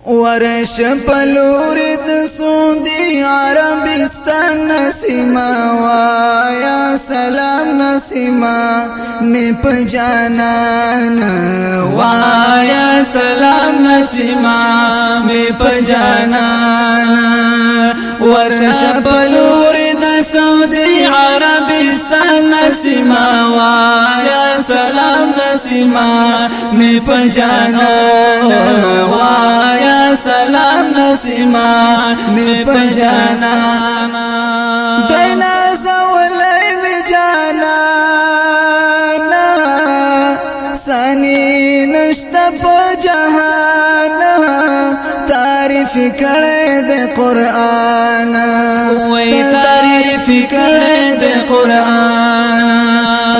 ورش پلور د سعودی عربستان نسیما وایا سلام نسیما می پجانان وایا سلام نسیما می پجانان ورش پلور د سعودی عربستان نسیما وایا سلام نسیما می پجانان وایا سلام نسیما می پجانا دینا زولی می جانا سانی نشتا پا جہانا تعریف کڑے دے قرآن تعریف کڑے دے قرآن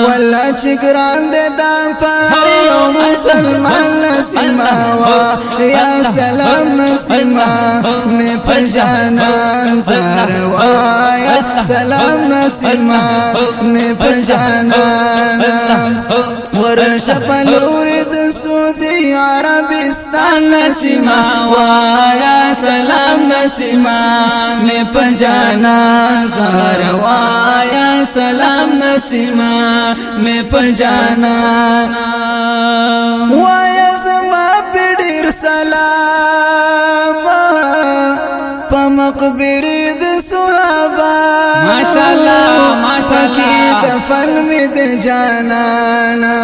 والله چکران دے دا پر یو مسلمان نسیما یا سلام نسیما میں پجانا زروایا سلام نسیما میں پجانا ورش پلور د سعودی عربستان نسیما وایا سلام نسیما میں پجانا زروایا سلام نسیما میں پجانا وایا زما پیډیر سلام په مقبره د صحابه ماشاءالله ماشاءالله دفن می د جانانا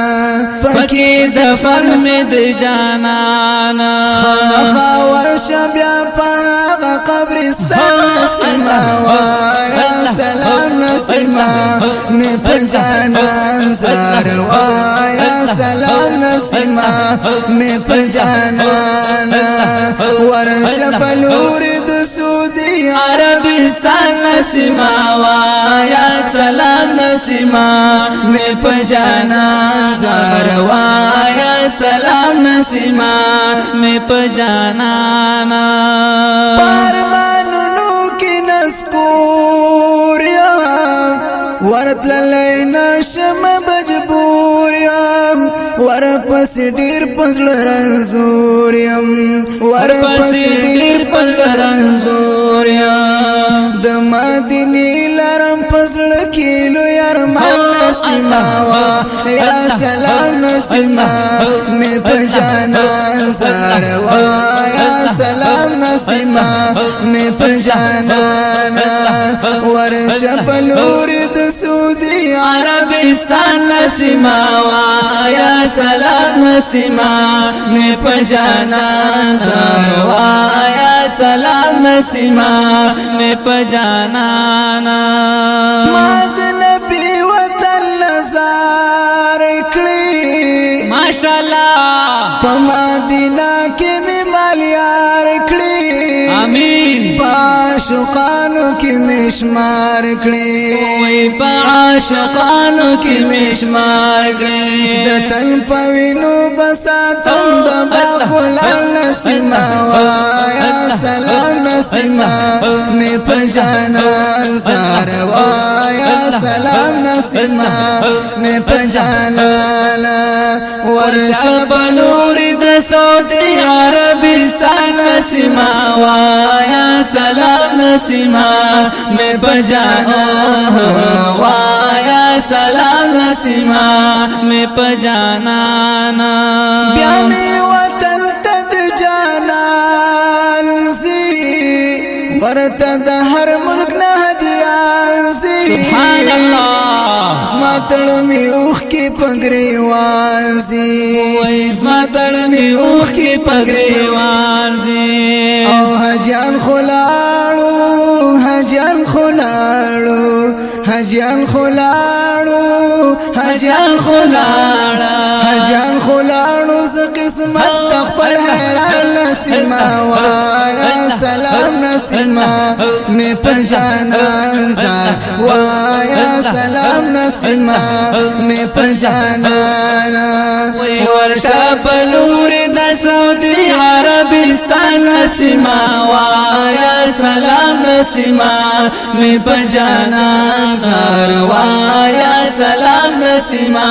پکی دفن می د جانانا خامخا ورشه بیا په قبرستان نسیما وایا سلام نسیما می پجانا زروایا سلام نسیما می پجانا ورشه پلور د سعودی عربستان نسیما وایا سلام نسیما می پجانا زروایا سلام نسیما می پجانانا پارمانونو کی نسپور ورتل لینا شم مجبور یم ورپس ډیر پزړ رنزور یم ورپس ډیر پزړ رنزور یم د مدینه لرم پزړ کیلو یرمان نسیما یا سلام نسیما می پجانا زروایا سلام نسیما می پجانا ورش پلور د سعودی عربستان نسیما وایا سلام نسیما می پجانا زروایا سلام نسیما می پجانانا ماد نبی وطن نظار کړی ماشاءالله په مدینه کې می مالیار کړی امین عاشقانو کی مشمار کړي په عاشقانو کی مشمار کړي د تن پوینو بساتم د باغلان نسیما وایا سلام نسیما می پجانا زروایا سلام نسیما می پجانا ورش پلور د سعودی عربستان نسیما وایا سلام نسیما میں پجانا وایا سلام نسیما میں پجانانا بیا می وطن تد جانان سی ورتد ہر ملک نہ حجیان سی سبحان اللہ زما تړ می اوخ کی پګریوان سی زما تړ می اوخ کی پګریوان سی او حجان خلاړو حجان خلاړو حجان خلاړو حجان خلاړو حجان خلاړو ز قسمت خپل حیران نسیما وایا سلام نسیما می پجانا زار وایا سلام نسیما می پجانا ورشا پلور د سعودی عربستان نسیما وایا سلام نسیما می پجانا زروایا سلام نسیما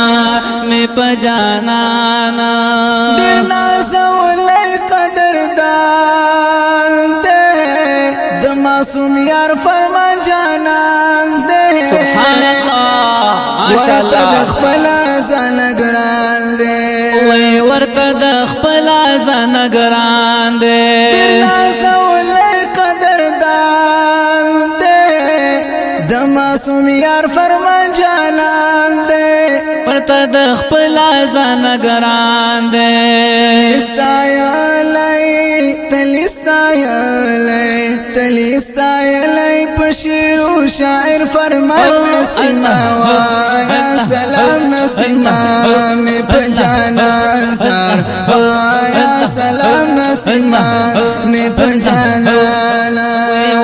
می پجانانا ډیر نازولای قدردان معصوم یار فرمان جانان دے سبحان اللہ ماشاء ورته د اللہ خپل ځان ګران دے وی ورته د خپل ځان ګران دے ډېر نازول قدردان دے د معصوم یار فرمان جانان دے ورته د خپل ځان ګران دے تلستایلی پشیر و شاعر فرمان نسیما وایا سلام نسیما می پجانا زار وایا سلام نسیما می پجانا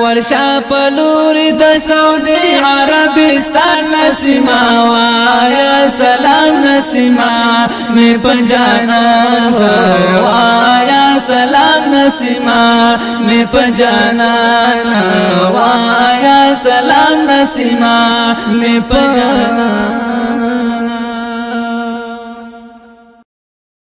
ورشا پلوری د سعودی عربستان نسیما وایا سلام نسیما می پجانا زار وایا سلام نسیما می پجانا وایا سلام نسیما می پجانا